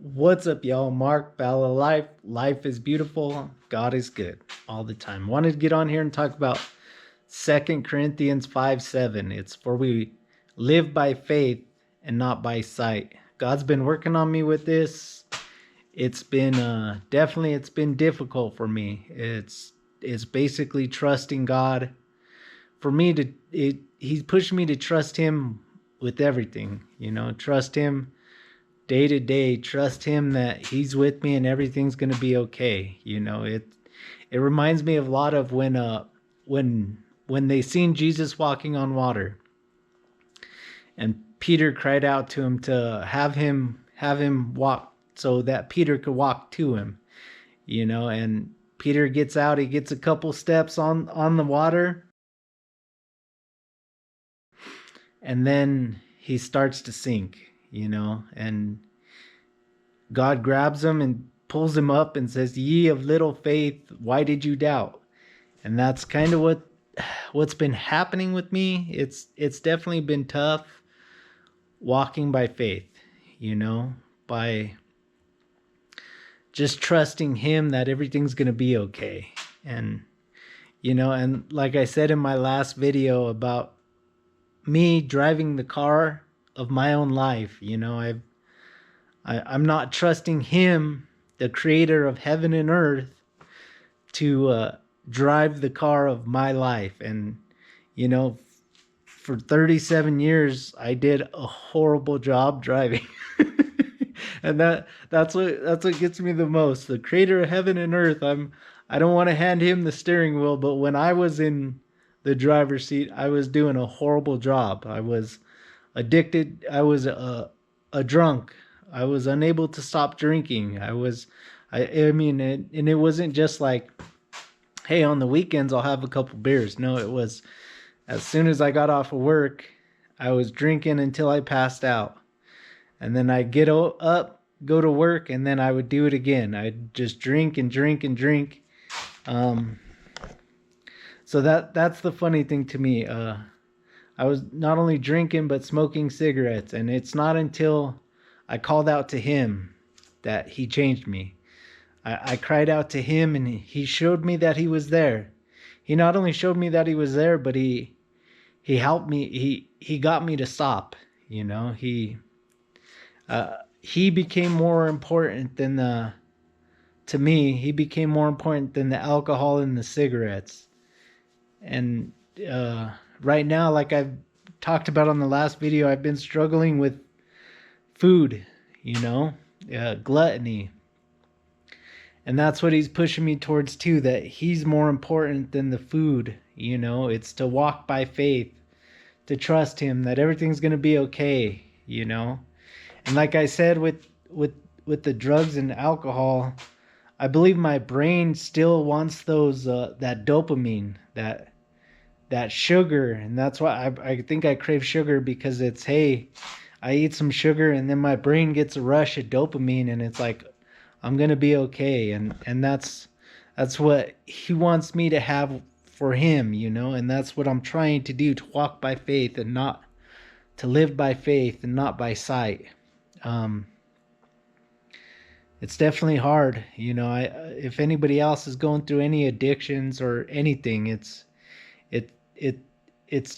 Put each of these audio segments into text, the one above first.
What's up, y'all? Mark Balla Life. Life is beautiful. God is good all the time. Wanted to get on here and talk about 2 Corinthians 5:7. It's for we live by faith and not by sight. God's been working on me with this. It's been definitely it's been difficult for me. It's basically trusting God. For me he's pushed me to trust him with everything, trust him day to day, trust him that he's with me and everything's going to be okay. It reminds me of a lot of when they seen Jesus walking on water and Peter cried out to him to have him walk so that Peter could walk to him, and Peter gets out, he gets a couple steps on the water, and then he starts to sink, and God grabs him and pulls him up and says, "Ye of little faith, why did you doubt?" And that's kind of what's been happening with me. It's definitely been tough walking by faith, by just trusting him that everything's going to be okay. And like I said in my last video about me driving the car of my own life, I'm not trusting him, the creator of heaven and earth, to drive the car of my life. And, for 37 years, I did a horrible job driving. And that's what gets me the most. The creator of heaven and earth, I don't want to hand him the steering wheel, but when I was in the driver's seat, I was doing a horrible job. I was addicted. I was a drunk. I was unable to stop drinking. I mean, and it wasn't just like, hey, on the weekends I'll have a couple beers. No, it was as soon as I got off of work, I was drinking until I passed out. And then I'd get up, go to work, and then I would do it again. I'd just drink and drink and drink. So that's the funny thing to me. I was not only drinking but smoking cigarettes, and it's not until I called out to him that he changed me. I cried out to him, and he showed me that he was there. He not only showed me that he was there, but he helped me. He got me to stop. He became more important than to me. He became more important than the alcohol and the cigarettes. And right now, like I've talked about on the last video, I've been struggling with food, gluttony. And that's what he's pushing me towards too, that he's more important than the food. It's to walk by faith, to trust him that everything's going to be okay, And like I said, with the drugs and alcohol, I believe my brain still wants those that dopamine, that sugar. And that's why I think I crave sugar, because it's, hey, I eat some sugar and then my brain gets a rush of dopamine, and it's like, I'm gonna be okay. And that's what he wants me to have for him, and that's what I'm trying to do, to walk by faith and not to live by faith and not by sight. It's definitely hard. If anybody else is going through any addictions or anything, it's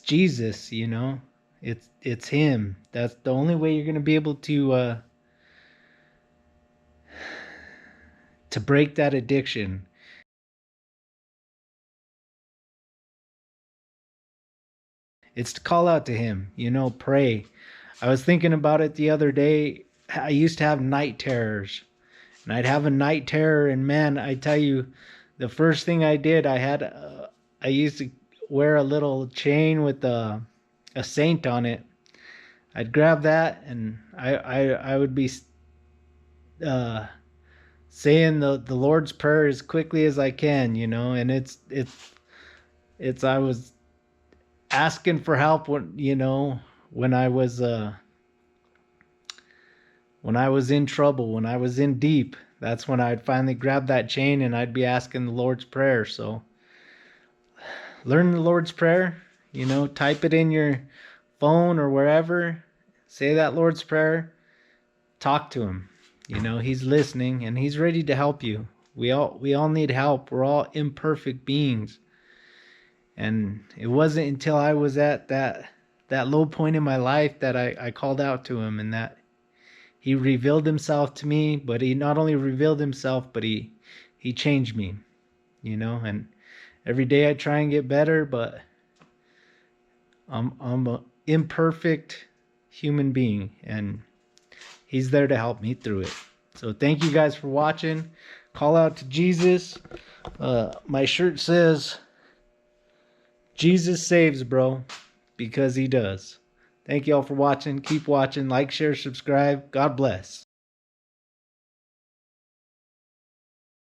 Jesus, It's him. That's the only way you're going to be able to break that addiction. It's to call out to him, pray. I was thinking about it the other day. I used to have night terrors, and I'd have a night terror, and man, I tell you, the first thing I did, I used to wear a little chain with a saint on it. I'd grab that, and I would be saying the Lord's Prayer as quickly as I can, and it's I was asking for help when I was in trouble, when I was in deep. That's when I'd finally grab that chain and I'd be asking the Lord's Prayer. So learn the Lord's Prayer, type it in your phone or wherever. Say that Lord's Prayer. Talk to him. You know, he's listening and he's ready to help you. We all need help. We're all imperfect beings. And it wasn't until I was at that low point in my life that I called out to him, and that he revealed himself to me. But he not only revealed himself, but he changed me, you know. And every day I try and get better, but I'm an imperfect human being, and he's there to help me through it. So thank you guys for watching. Call out to Jesus. My shirt says, Jesus saves, bro, because he does. Thank you all for watching. Keep watching. Like, share, subscribe. God bless.